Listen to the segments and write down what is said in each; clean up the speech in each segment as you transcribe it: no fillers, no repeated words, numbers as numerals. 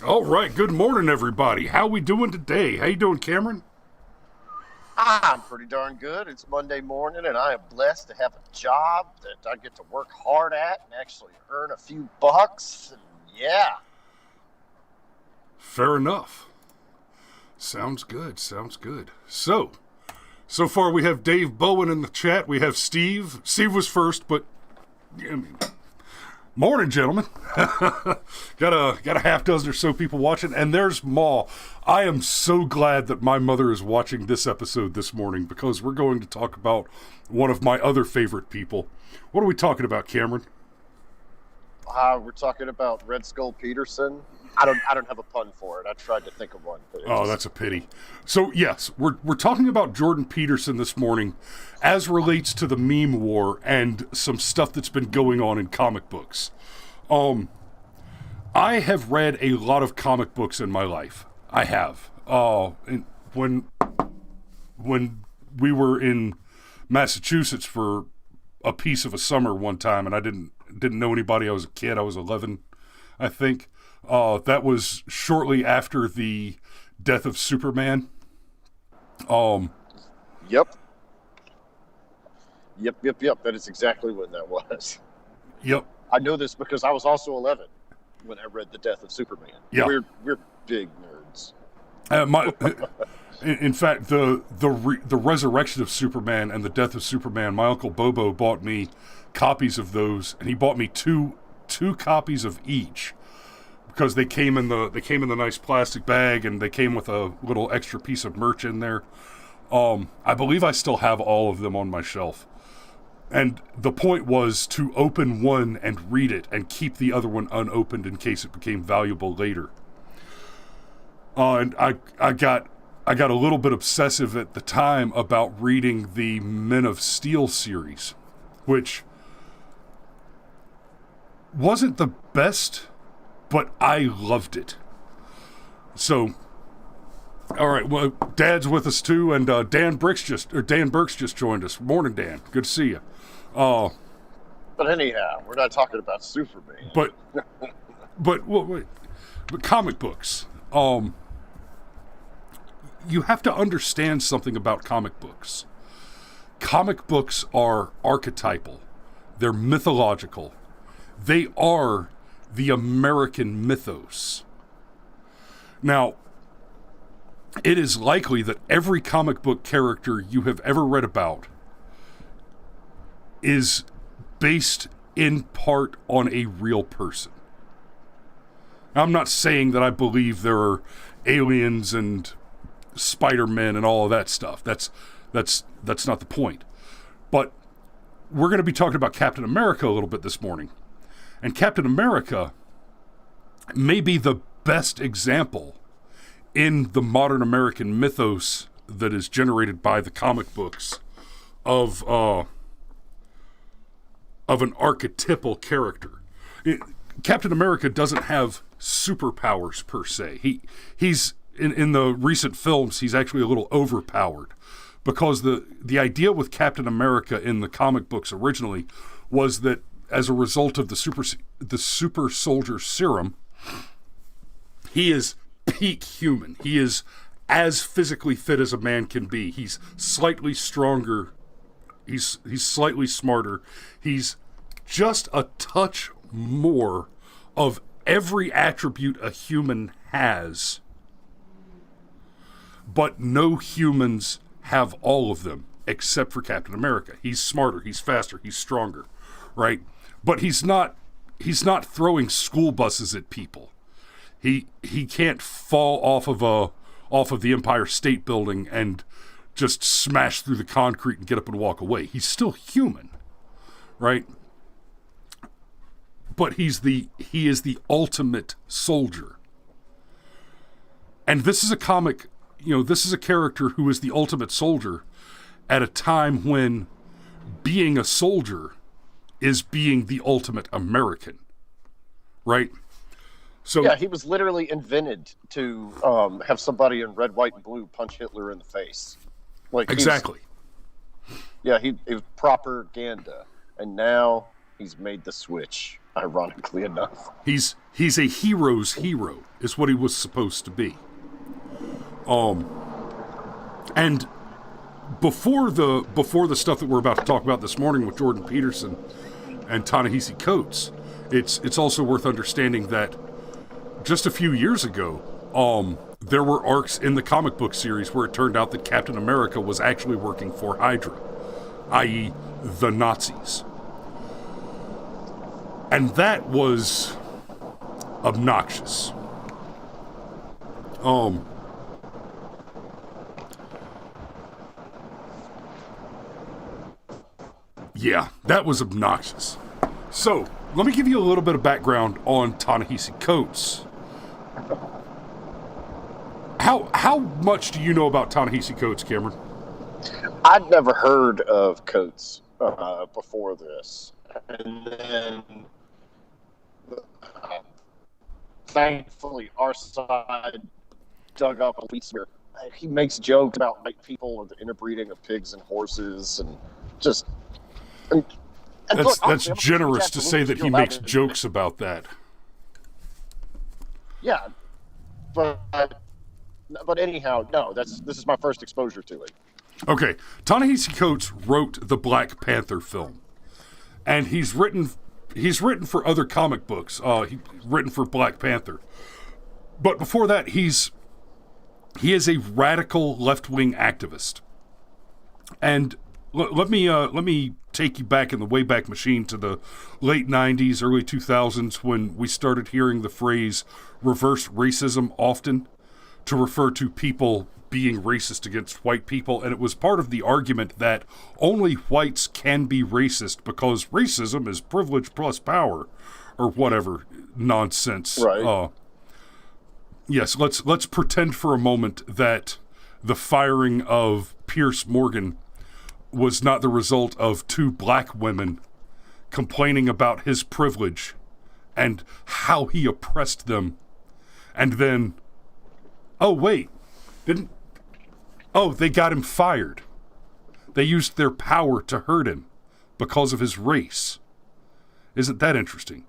All right, good morning, everybody. How we doing today? How you doing, Cameron? I'm pretty darn good. It's Monday morning, and I am blessed to have a job that I get to work hard at and actually earn a few bucks. And yeah. Fair enough. Sounds good, sounds good. So far we have Dave Bowen in the chat. We have Steve. Steve was first, but... morning, gentlemen. got a half dozen or so people watching, and there's Ma. I am so glad that my mother is watching this episode this morning because we're going to talk about one of my other favorite people. What are we talking about, Cameron? We're talking about Red Skull Peterson. I don't have a pun for it. I tried to think of one. But that's a pity. So yes, we're talking about Jordan Peterson this morning as relates to the meme war and some stuff that's been going on in comic books. I have read a lot of comic books in my life. I have. When we were in Massachusetts for a piece of a summer one time, and I didn't know anybody. I was a kid. I was 11, I think. That was shortly after the death of Superman. Yep. That is exactly when that was. Yep. I know this because I was also 11 when I read The Death of Superman. Yeah. We're big nerds. In fact, the resurrection of Superman and the death of Superman, my Uncle Bobo bought me copies of those, and he bought me two copies of each. Because they came in the nice plastic bag, and they came with a little extra piece of merch in there. I believe I still have all of them on my shelf. And the point was to open one and read it and keep the other one unopened in case it became valuable later. And I got a little bit obsessive at the time about reading the Men of Steel series, which wasn't the best, but I loved it. So, all right. Well, Dad's with us too, and Dan Burks just joined us. Morning, Dan. Good to see you. But anyhow, we're not talking about Superman. But comic books. You have to understand something about comic books. Comic books are archetypal. They're mythological. They are the American mythos. Now, it is likely that every comic book character you have ever read about is based in part on a real person. I'm not saying that I believe there are aliens and Spider-Man and all of that stuff. That's not the point. But we're going to be talking about Captain America a little bit this morning. And Captain America may be the best example in the modern American mythos that is generated by the comic books of an archetypal character. Captain America doesn't have superpowers per se. He's in the recent films, he's actually a little overpowered because the idea with Captain America in the comic books originally was that as a result of the super soldier serum, he is peak human. He is as physically fit as a man can be. He's slightly stronger. He's slightly smarter. He's just a touch more of every attribute a human has. But no humans have all of them except for Captain America. He's smarter, he's faster, he's stronger, right? But he's not throwing school buses at people. He can't fall off of the Empire State Building and just smash through the concrete and get up and walk away. He's still human, right? But he is the ultimate soldier. And this is a comic, this is a character who is the ultimate soldier at a time when being a soldier is being the ultimate American, right? So yeah, he was literally invented to have somebody in red, white, and blue punch Hitler in the face. Like exactly. It was propaganda, and now he's made the switch, ironically enough. He's a hero's hero, is what he was supposed to be. And before the stuff that we're about to talk about this morning with Jordan Peterson and Ta-Nahesi Coates, it's also worth understanding that just a few years ago, there were arcs in the comic book series where it turned out that Captain America was actually working for Hydra, i.e. the Nazis. And that was obnoxious. Yeah, that was obnoxious. So, let me give you a little bit of background on Ta-Nahesi Coates. How much do you know about Ta-Nahesi Coates, Cameron? I'd never heard of Coates before this. And then, thankfully, our side dug up a tweet where he makes jokes about white people and the interbreeding of pigs and horses and just... And that's generous to say that he makes jokes about that. Yeah, but anyhow, no. This is my first exposure to it. Okay, Ta-Nahesi Coates wrote the Black Panther film, and he's written for other comic books. He's written for Black Panther, but before that, he is a radical left-wing activist. And let me take you back in the Wayback Machine to the late 90s, early 2000s, when we started hearing the phrase reverse racism often to refer to people being racist against white people. And it was part of the argument that only whites can be racist because racism is privilege plus power, or whatever nonsense. Right. Yes, let's pretend for a moment that the firing of Pierce Morgan was not the result of two black women complaining about his privilege and how he oppressed them. And then, they got him fired. They used their power to hurt him because of his race. Isn't that interesting?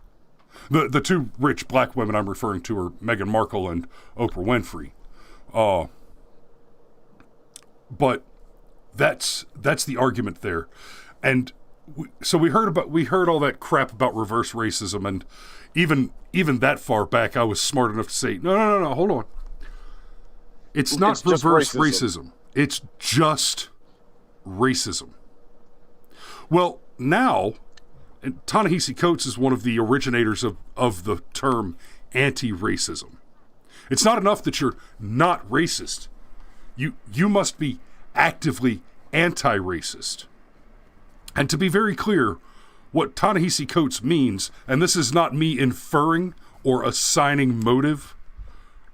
The two rich black women I'm referring to are Meghan Markle and Oprah Winfrey. But that's the argument there. And so we heard all that crap about reverse racism, and even that far back, I was smart enough to say, no, hold on. It's not reverse racism. It's just racism. Well, now, and Ta-Nahesi Coates is one of the originators of the term anti-racism. It's not enough that you're not racist. You must be actively anti-racist. And to be very clear, what Ta-Nahesi Coates means, and this is not me inferring or assigning motive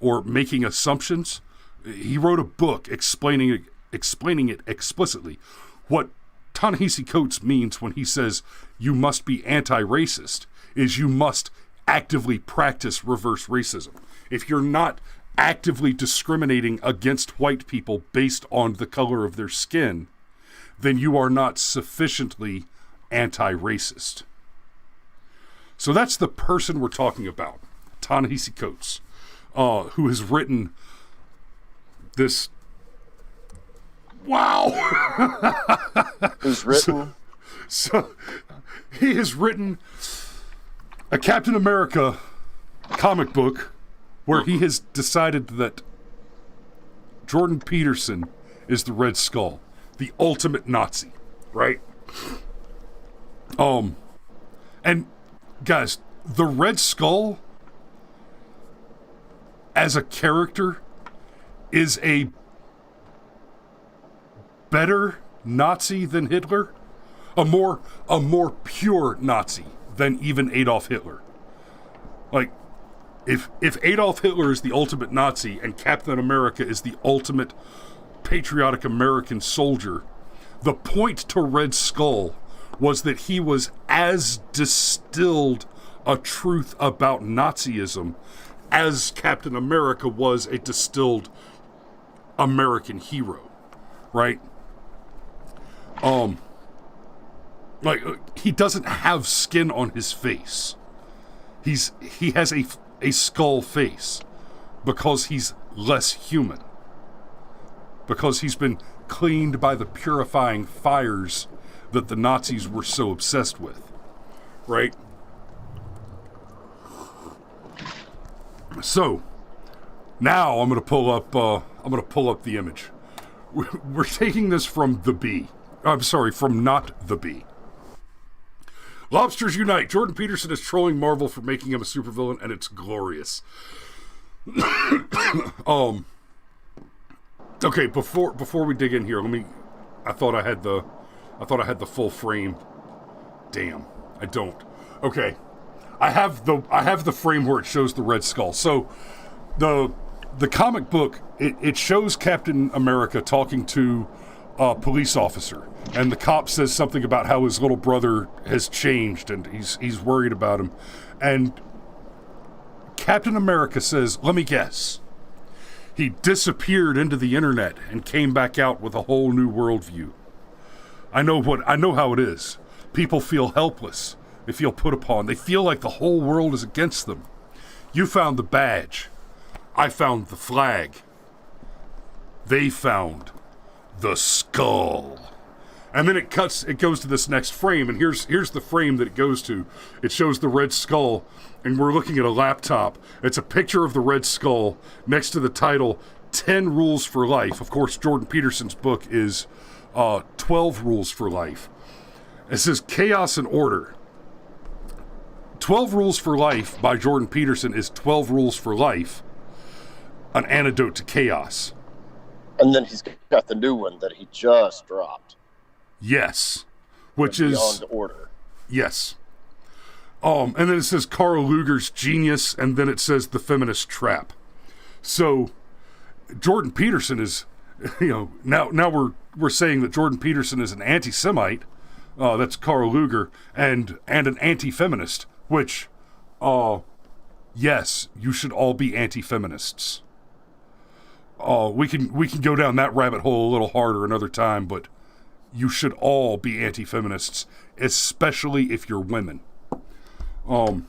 or making assumptions. He wrote a book explaining it explicitly. What Ta-Nahesi Coates means when he says you must be anti-racist is you must actively practice reverse racism. If you're not actively discriminating against white people based on the color of their skin, then you are not sufficiently anti-racist. So that's the person we're talking about, Ta-Nahesi Coates, who has written this... Wow! Who's written? So he has written a Captain America comic book where he has decided that Jordan Peterson is the Red Skull, the ultimate Nazi, right? And guys, the Red Skull as a character is a better Nazi than Hitler, a more pure Nazi than even Adolf Hitler. Like, if Adolf Hitler is the ultimate Nazi and Captain America is the ultimate patriotic American soldier, the point to Red Skull was that he was as distilled a truth about Nazism as Captain America was a distilled American hero, right? Like, he doesn't have skin on his face. He has a skull face because he's less human. Because he's been cleaned by the purifying fires that the Nazis were so obsessed with. Right? So, now I'm going to pull up the image. We're taking this from The Bee. I'm sorry, from Not The Bee. Lobsters unite. Jordan Peterson is trolling Marvel for making him a supervillain, and it's glorious. Okay, before we dig in here, I thought I had the full frame. Damn, I don't. Okay. I have the frame where it shows the Red Skull. So the comic book, it shows Captain America talking to a police officer, and the cop says something about how his little brother has changed and he's worried about him, and Captain America says, "Let me guess. He disappeared into the internet and came back out with a whole new worldview. I know how it is. People feel helpless. They feel put upon. They feel like the whole world is against them. You found the badge. I found the flag. They found the skull." And then it goes to this next frame, and here's the frame that it goes to. It shows the Red Skull, and we're looking at a laptop. It's a picture of the Red Skull next to the title, 10 Rules for Life. Of course, Jordan Peterson's book is 12 Rules for Life. It says Chaos and Order. 12 Rules for Life by Jordan Peterson is 12 Rules for Life, an antidote to chaos. And then he's got the new one that he just dropped. Yes. Which is Beyond Order. Yes. And then it says Carl Luger's Genius, and then it says The Feminist Trap. So Jordan Peterson is, now we're saying that Jordan Peterson is an anti-Semite. That's Carl Luger, and an anti-feminist, which, yes, you should all be anti-feminists. We can go down that rabbit hole a little harder another time, but you should all be anti-feminists, especially if you're women. Well,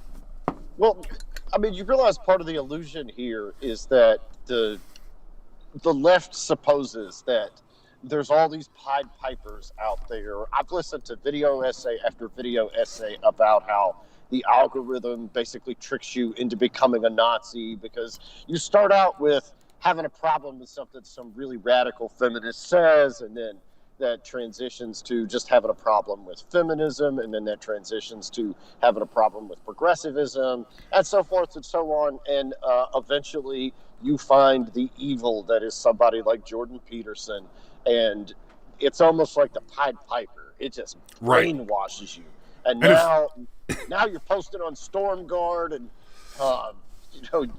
I mean, you realize part of the illusion here is that the left supposes that there's all these Pied Pipers out there. I've listened to video essay after video essay about how the algorithm basically tricks you into becoming a Nazi because you start out with having a problem with something some really radical feminist says, and then that transitions to just having a problem with feminism, and then that transitions to having a problem with progressivism, and so forth and so on. And eventually you find the evil that is somebody like Jordan Peterson, and it's almost like the Pied Piper. It just brainwashes you. And now you're posting on StormGuard, and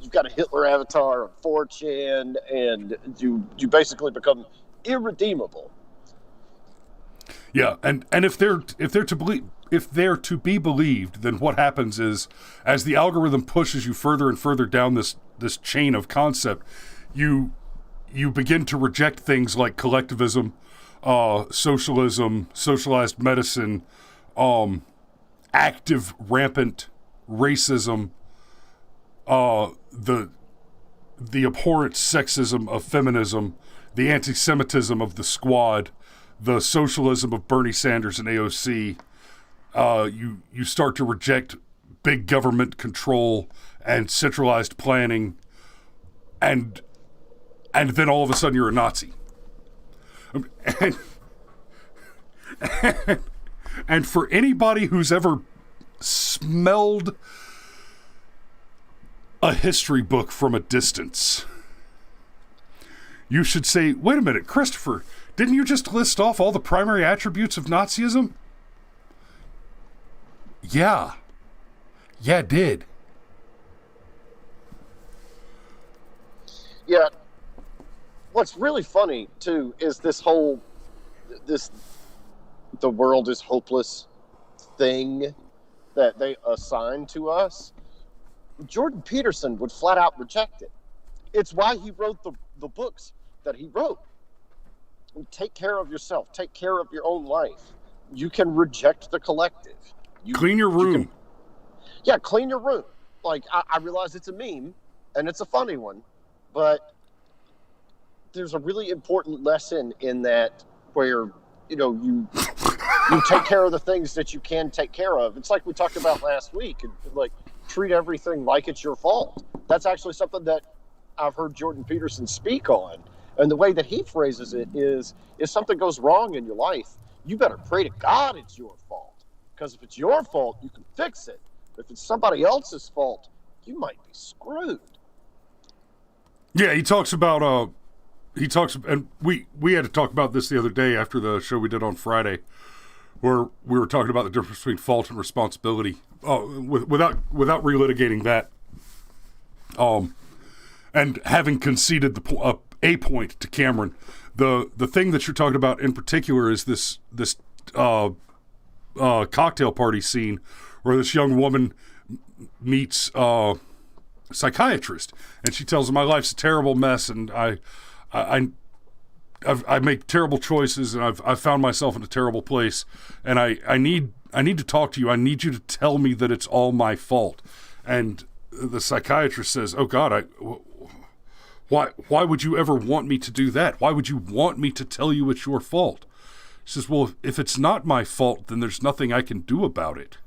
you've got a Hitler avatar on 4chan, and you basically become irredeemable. Yeah, and if they're to be believed, then what happens is, as the algorithm pushes you further and further down this chain of concept, you begin to reject things like collectivism, socialism, socialized medicine, active rampant racism, the abhorrent sexism of feminism, the anti-Semitism of the Squad, the socialism of Bernie Sanders and AOC. You start to reject big government control and centralized planning, and then all of a sudden you're a Nazi. And for anybody who's ever smelled a history book from a distance, you should say, wait a minute, Christopher, didn't you just list off all the primary attributes of Nazism? Yeah, I did. Yeah. What's really funny, too, is the world is hopeless thing that they assign to us. Jordan Peterson would flat out reject it. It's why he wrote the books that he wrote. Take care of yourself. Take care of your own life. you can reject the collective. Clean your room. Yeah, clean your room. Like, I realize it's a meme, and it's a funny one, but there's a really important lesson in that where, you take care of the things that you can take care of. It's like we talked about last week, and like, treat everything like it's your fault. That's actually something that I've heard Jordan Peterson speak on. And the way that he phrases it is, if something goes wrong in your life, you better pray to God it's your fault. Because if it's your fault, you can fix it. If it's somebody else's fault, you might be screwed. Yeah, he talks about, and we had to talk about this the other day after the show we did on Friday, where we were talking about the difference between fault and responsibility, without relitigating that, and having conceded a point to Cameron. The thing that you're talking about in particular is this cocktail party scene where this young woman meets a psychiatrist, and she tells him, "My life's a terrible mess, and I make terrible choices, and I've found myself in a terrible place, and I need to talk to you. I need you to tell me that it's all my fault." And the psychiatrist says, "Oh God, why would you ever want me to do that? Why would you want me to tell you it's your fault?" She says, "Well, if it's not my fault, then there's nothing I can do about it.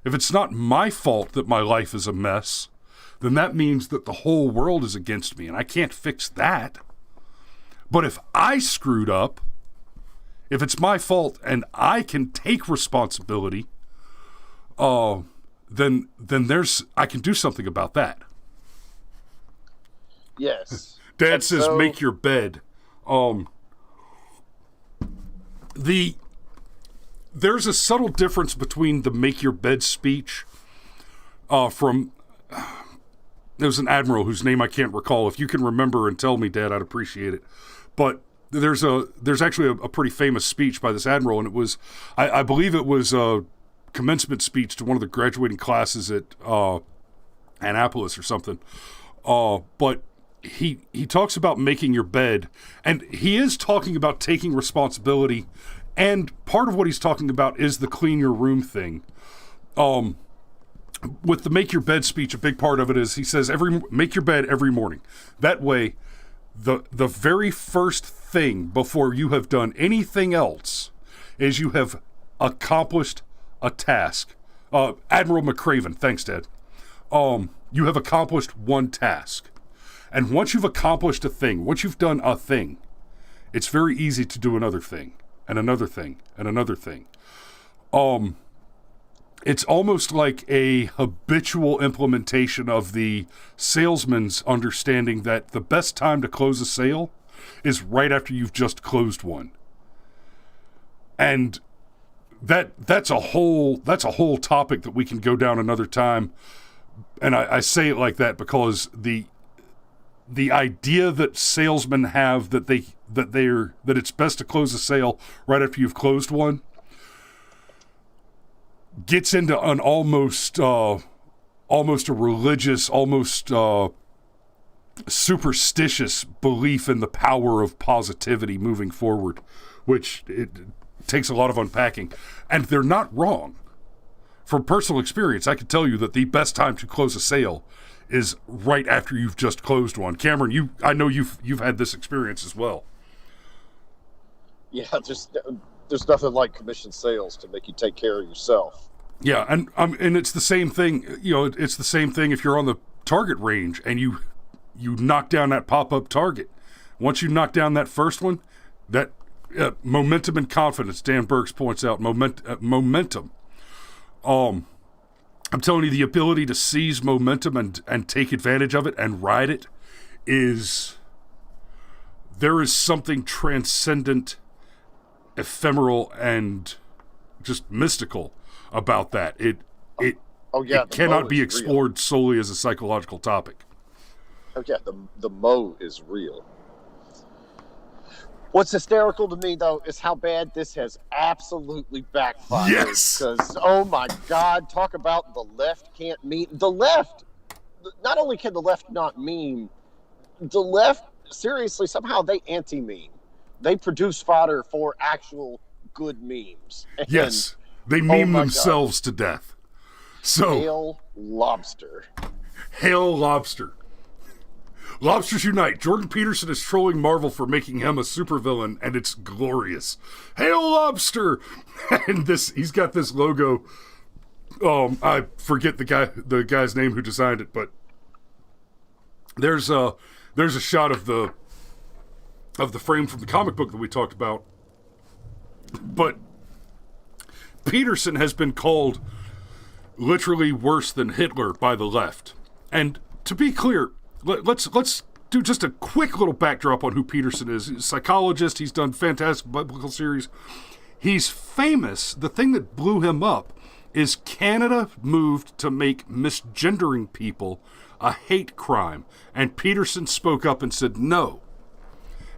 If it's not my fault that my life is a mess, then that means that the whole world is against me, and I can't fix that. But if I screwed up, if it's my fault and I can take responsibility, then I can do something about that." Yes. Dad says, "Make your bed." There's a subtle difference between the "make your bed" speech from... There was an admiral whose name I can't recall. If you can remember and tell me, Dad, I'd appreciate it. But there's actually a pretty famous speech by this admiral, and it was, I believe it was a commencement speech to one of the graduating classes at Annapolis or something. But he talks about making your bed, and he is talking about taking responsibility, and part of what he's talking about is the clean your room thing. With the make your bed speech, a big part of it is he says, make your bed every morning. That way, the very first thing before you have done anything else is you have accomplished a task. Admiral McCraven, thanks, Dad. You have accomplished one task. And once you've accomplished a thing, once you've done a thing, it's very easy to do another thing, and another thing, and another thing. It's almost like a habitual implementation of the salesman's understanding that the best time to close a sale is right after you've just closed one. And that's a whole topic that we can go down another time. And I say it like that because the idea that salesmen have that it's best to close a sale right after you've closed one gets into an almost a religious, almost superstitious belief in the power of positivity moving forward, which it takes a lot of unpacking. And they're not wrong. From personal experience, I can tell you that the best time to close a sale is right after you've just closed one. Cameron, I know you've had this experience as well. Yeah, there's nothing like commission sales to make you take care of yourself. Yeah, and it's the same thing. It's the same thing if you're on the target range and you knock down that pop-up target. Once you knock down that first one, that momentum and confidence, Dan Burks points out, momentum. I'm telling you, the ability to seize momentum and take advantage of it and ride it there is something transcendent, ephemeral, and just mystical about that. It cannot be explored solely as a psychological topic. Oh yeah, the mo is real. What's hysterical to me, though, is how bad this has absolutely backfired. Yes! Because, oh my God, talk about the left can't meme. The left, not only can the left not meme, the left, seriously, somehow they anti-meme. They produce fodder for actual good memes. Yes, they meme my themselves to death. So Hail Lobster. Hail Lobster. Lobsters unite. Jordan Peterson is trolling Marvel for making him a supervillain, and it's glorious. Hail Lobster! And he's got this logo. I forget the guy's name who designed it, but there's a shot of the frame from the comic book that we talked about. But Peterson has been called literally worse than Hitler by the left. And to be clear, let's do just a quick little backdrop on who Peterson is. He's a psychologist. He's done fantastic biblical series. He's famous. The thing that blew him up is Canada moved to make misgendering people a hate crime. And Peterson spoke up and said no.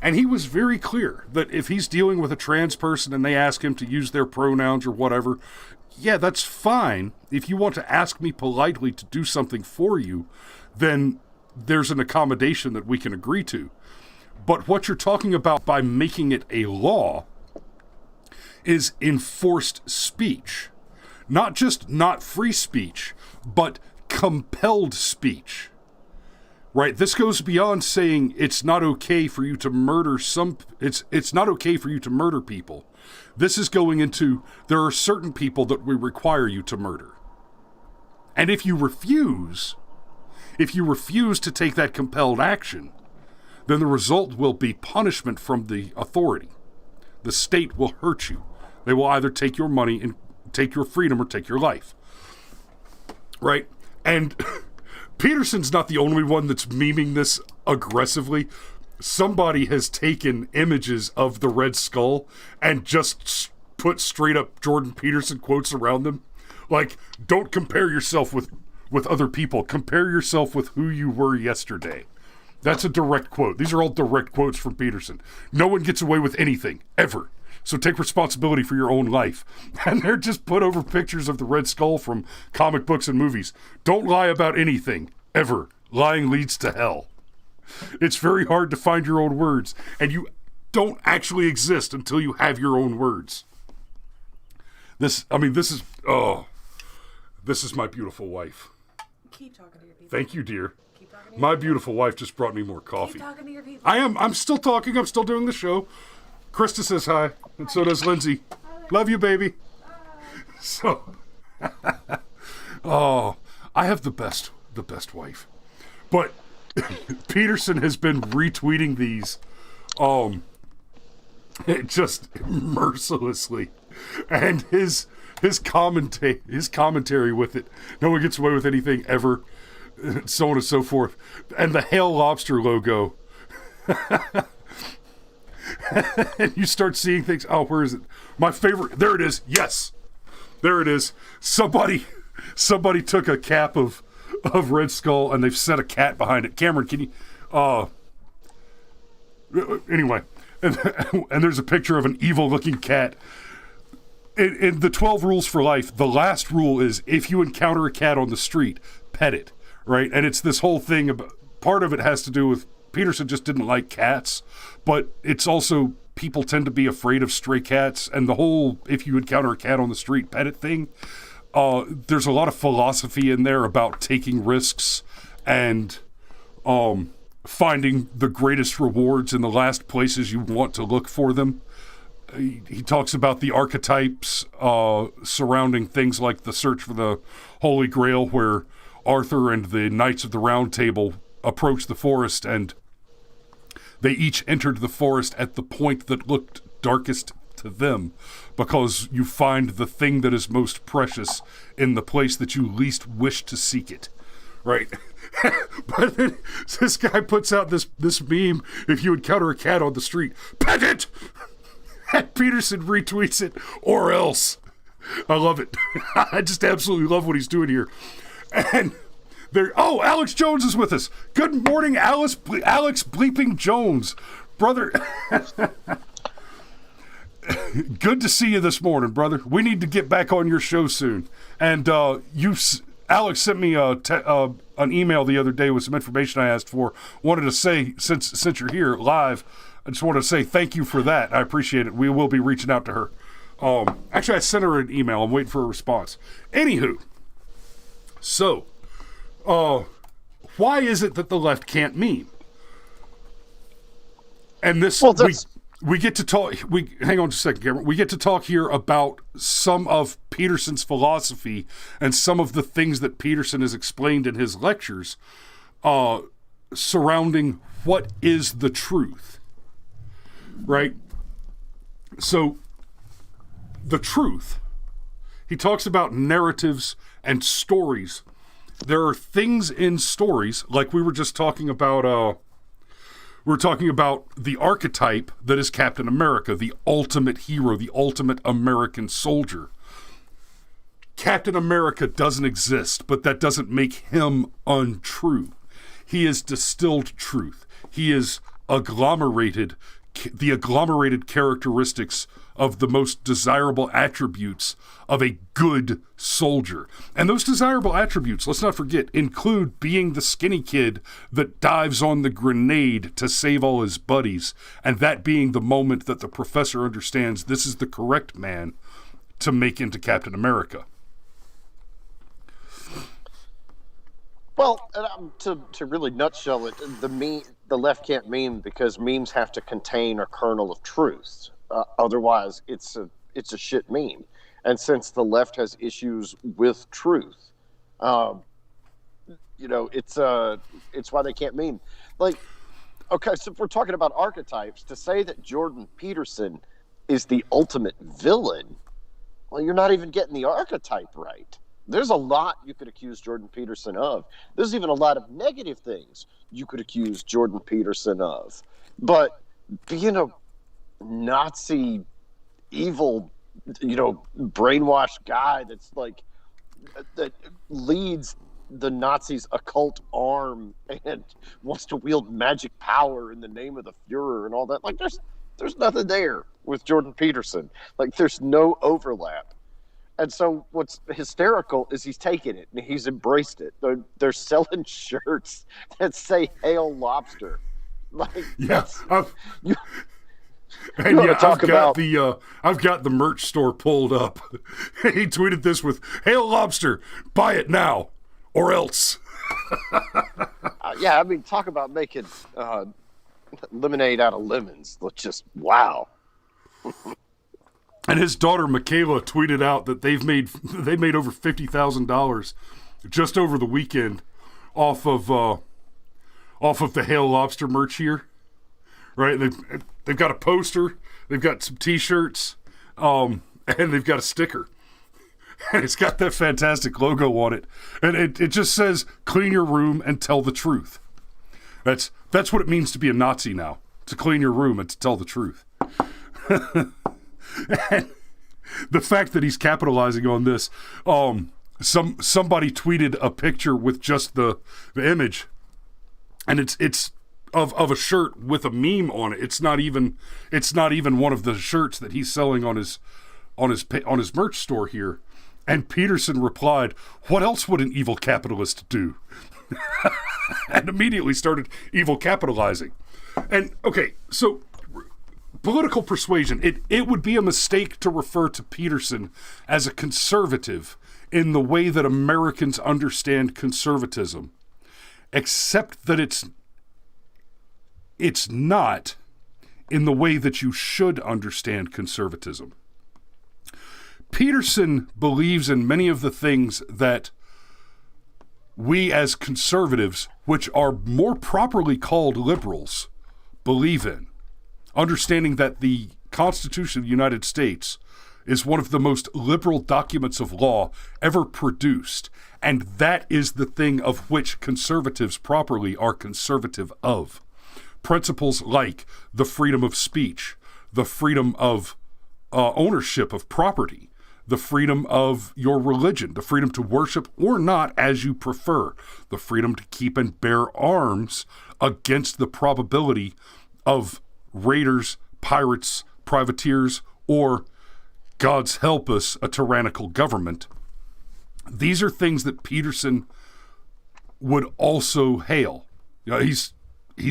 And he was very clear that if he's dealing with a trans person and they ask him to use their pronouns or whatever, yeah, that's fine. If you want to ask me politely to do something for you, then there's an accommodation that we can agree to. But what you're talking about by making it a law is enforced speech. Not just not free speech, but compelled speech. Right? This goes beyond saying it's not okay for you to murder it's not okay for you to murder people. This is going into there are certain people that we require you to murder. And if you refuse to take that compelled action, then the result will be punishment from the authority. The state will hurt you. They will either take your money and take your freedom or take your life. Right? And Peterson's not the only one that's memeing this aggressively. Somebody has taken images of the Red Skull and just put straight up Jordan Peterson quotes around them. Like, don't compare yourself with other people. Compare yourself with who you were yesterday. That's a direct quote. These are all direct quotes from Peterson. No one gets away with anything, ever. So take responsibility for your own life. And they're just put over pictures of the Red Skull from comic books and movies. Don't lie about anything, ever. Lying leads to hell. It's very hard to find your own words, and you don't actually exist until you have your own words. This is my beautiful wife. Keep talking to your people. Thank you, dear. Keep talking to your My people. beautiful wife just brought me more coffee. Keep talking to your people. I'm still talking. I'm still doing the show. Krista says hi, and so does Lindsay. Love you, baby. So, I have the best wife. But Peterson has been retweeting these, just mercilessly, and his commentary with it. No one gets away with anything ever, so on and so forth. And the Hail Lobster logo. And you start seeing things. Oh, where is it? My favorite. There it is. Yes, there it is. Somebody took a cap of Red Skull and they've set a cat behind it. Cameron, can you? Anyway, and there's a picture of an evil-looking cat. In the 12 rules for life, the last rule is if you encounter a cat on the street, pet it. Right, and it's this whole thing about. Part of it has to do with. Peterson just didn't like cats, but it's also people tend to be afraid of stray cats, and the whole if you encounter a cat on the street, pet it thing. There's a lot of philosophy in there about taking risks and finding the greatest rewards in the last places you want to look for them. He talks about the archetypes surrounding things like the search for the Holy Grail, where Arthur and the Knights of the Round Table approached the forest, and they each entered the forest at the point that looked darkest to them, because you find the thing that is most precious in the place that you least wish to seek it. Right? But then this guy puts out this meme, if you encounter a cat on the street, pet it! And Peterson retweets it, or else. I love it. I just absolutely love what he's doing here. And Alex Jones is with us. Good morning, Alex Bleeping Jones. Brother, good to see you this morning, brother. We need to get back on your show soon. And Alex sent me an email the other day with some information I asked for. Wanted to say, since you're here live, I just wanted to say thank you for that. I appreciate it. We will be reaching out to her. Actually, I sent her an email. I'm waiting for a response. Anywho, so, why is it that the left can't meme? And this, Well, we get to talk, hang on just a second, Cameron. We get to talk here about some of Peterson's philosophy and some of the things that Peterson has explained in his lectures surrounding what is the truth, right? So, the truth, he talks about narratives and stories. There are things in stories, like we were just talking about, we're talking about the archetype that is Captain America, the ultimate hero, the ultimate American soldier. Captain America doesn't exist, but that doesn't make him untrue. He is distilled truth. He is agglomerated, the agglomerated characteristics of the most desirable attributes of a good soldier. And those desirable attributes, let's not forget, include being the skinny kid that dives on the grenade to save all his buddies, and that being the moment that the professor understands this is the correct man to make into Captain America. Well, to really nutshell it, the left can't meme because memes have to contain a kernel of truth. Otherwise, it's a shit meme. And since the left has issues with truth, it's why they can't meme. Like, okay, so if we're talking about archetypes, to say that Jordan Peterson is the ultimate villain, well, you're not even getting the archetype right. There's a lot you could accuse Jordan Peterson of. There's even a lot of negative things you could accuse Jordan Peterson of. But being a Nazi, evil, brainwashed guy that's like, that leads the Nazis' occult arm and wants to wield magic power in the name of the Fuhrer and all that. Like, there's nothing there with Jordan Peterson. Like, there's no overlap. And so what's hysterical is he's taken it and he's embraced it. They're selling shirts that say "Hail Lobster." Like, yes. You And want yeah, to talk about I've got the merch store pulled up. He tweeted this with "Hail Lobster, buy it now, or else." yeah, I mean, talk about making lemonade out of lemons. Just wow. And his daughter Michaela tweeted out that they made over $50,000 just over the weekend off of the Hail Lobster merch here. Right? They've got a poster, they've got some T-shirts, and they've got a sticker. And it's got that fantastic logo on it. And it just says, "Clean your room and tell the truth." That's what it means to be a Nazi now. To clean your room and to tell the truth. And the fact that he's capitalizing on this, somebody tweeted a picture with just the image, and it's of a shirt with a meme on it. It's not even one of the shirts that he's selling on his merch store here. And Peterson replied, "What else would an evil capitalist do?" And immediately started evil capitalizing. And okay, so political persuasion. It would be a mistake to refer to Peterson as a conservative in the way that Americans understand conservatism, except that it's not in the way that you should understand conservatism. Peterson believes in many of the things that we as conservatives, which are more properly called liberals, believe in. Understanding that the Constitution of the United States is one of the most liberal documents of law ever produced, and that is the thing of which conservatives properly are conservative of. Principles like the freedom of speech, the freedom of ownership of property, the freedom of your religion, the freedom to worship or not as you prefer, the freedom to keep and bear arms against the probability of raiders, pirates, privateers, or, God's help us, a tyrannical government. These are things that Peterson would also hail. He's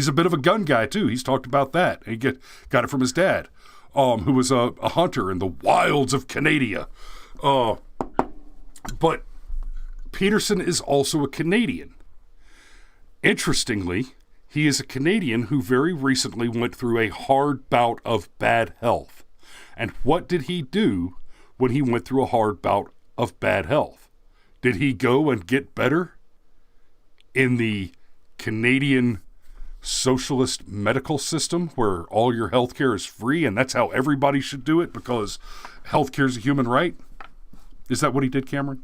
a bit of a gun guy too. He's talked about that. He got it from his dad. who was a hunter in the wilds of Canada. But Peterson is also a Canadian. Interestingly, he is a Canadian who very recently went through a hard bout of bad health. And what did he do when he went through a hard bout of bad health? Did he go and get better in the Canadian socialist medical system where all your health care is free and that's how everybody should do it because health care is a human right? Is that what he did, Cameron?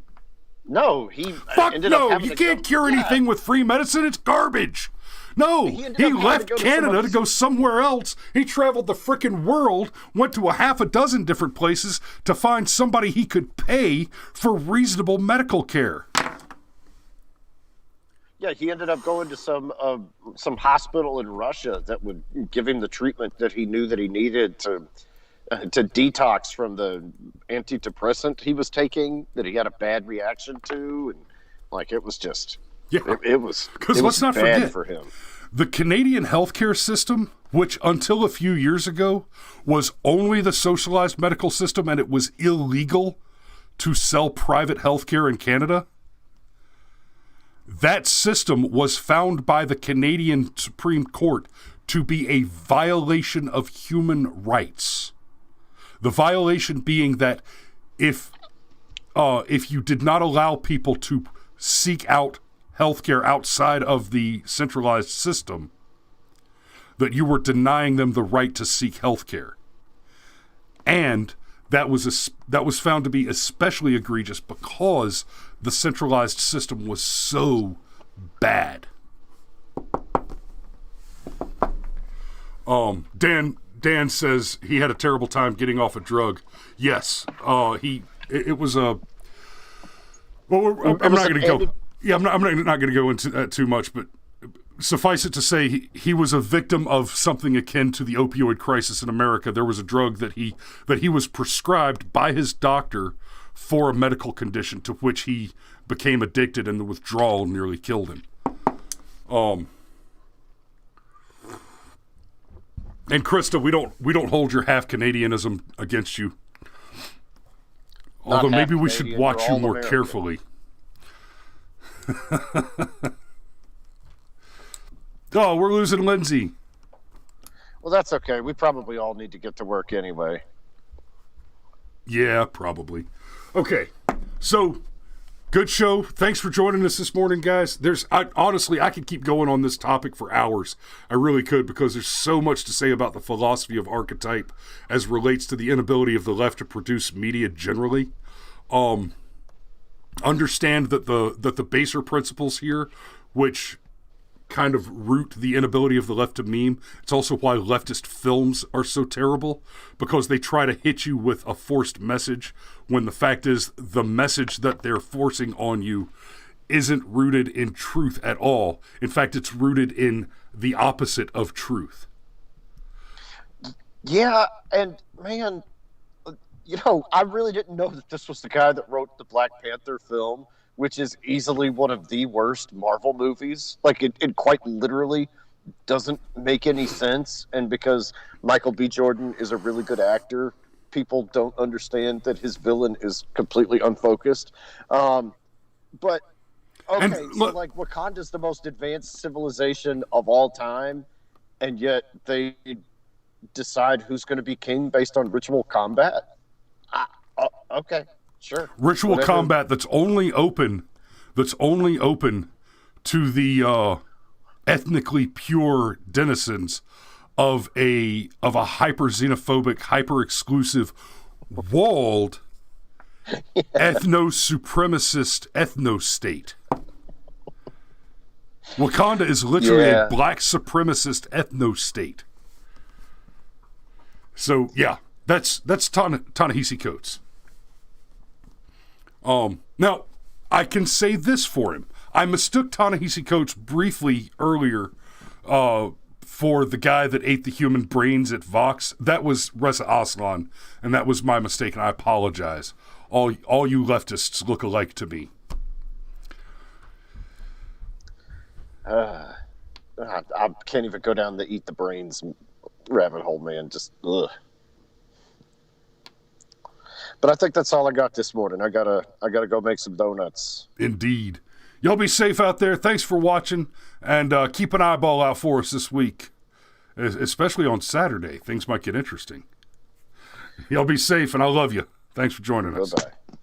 No, he Fuck ended up no! having You to can't go- cure yeah. anything with free medicine. It's garbage. No, He ended he up having left to go to Canada some to of go these- somewhere else. He traveled the frickin' world, went to a half a dozen different places to find somebody he could pay for reasonable medical care. Yeah, he ended up going to some hospital in Russia that would give him the treatment that he knew that he needed to detox from the antidepressant he was taking that he had a bad reaction to, and like it was just it was Because let's not bad forget, for him. the Canadian healthcare system, which until a few years ago was only the socialized medical system and it was illegal to sell private healthcare in Canada, that system was found by the Canadian Supreme Court to be a violation of human rights. The violation being that if you did not allow people to seek out healthcare outside of the centralized system, that you were denying them the right to seek healthcare. And that was found to be especially egregious because the centralized system was so bad. Dan says he had a terrible time getting off a drug. Yes, it was a. Well, I'm not going to go. Yeah, I'm not going to go into that too much, but suffice it to say, he was a victim of something akin to the opioid crisis in America. There was a drug that he was prescribed by his doctor for a medical condition to which he became addicted, and the withdrawal nearly killed him. And Krista, we don't hold your half Canadianism against you. Although maybe we should watch you more carefully. Oh, we're losing Lindsay. Well, that's okay. We probably all need to get to work anyway. Yeah, probably. Okay, so good show. Thanks for joining us this morning, guys. Honestly, I could keep going on this topic for hours. I really could, because there's so much to say about the philosophy of archetype as relates to the inability of the left to produce media generally. Understand that the baser principles here, which kind of root the inability of the left to meme. It's also why leftist films are so terrible, because they try to hit you with a forced message when the fact is the message that they're forcing on you isn't rooted in truth at all. In fact, it's rooted in the opposite of truth. Yeah, and man, I really didn't know that this was the guy that wrote the Black Panther film, which is easily one of the worst Marvel movies. Like, it quite literally doesn't make any sense. And because Michael B. Jordan is a really good actor, people don't understand that his villain is completely unfocused. But, okay, so, like, Wakanda's the most advanced civilization of all time, and yet they decide who's going to be king based on ritual combat? Okay. Sure. Ritual Whatever. combat that's only open to the ethnically pure denizens of a hyper-xenophobic, hyper-exclusive, walled, ethno-supremacist ethno-state. Wakanda is literally a black supremacist ethno-state. So yeah, that's Ta-Nahesi Coates. Now, I can say this for him. I mistook Ta-Nahesi Coates briefly earlier for the guy that ate the human brains at Vox. That was Reza Aslan, and that was my mistake, and I apologize. All you leftists look alike to me. I can't even go down the eat the brains rabbit hole, man. Just ugh. But I think that's all I got this morning. I gotta go make some donuts. Indeed. Y'all be safe out there. Thanks for watching, and keep an eyeball out for us this week, especially on Saturday. Things might get interesting. Y'all be safe, and I love you. Thanks for joining us. Bye-bye.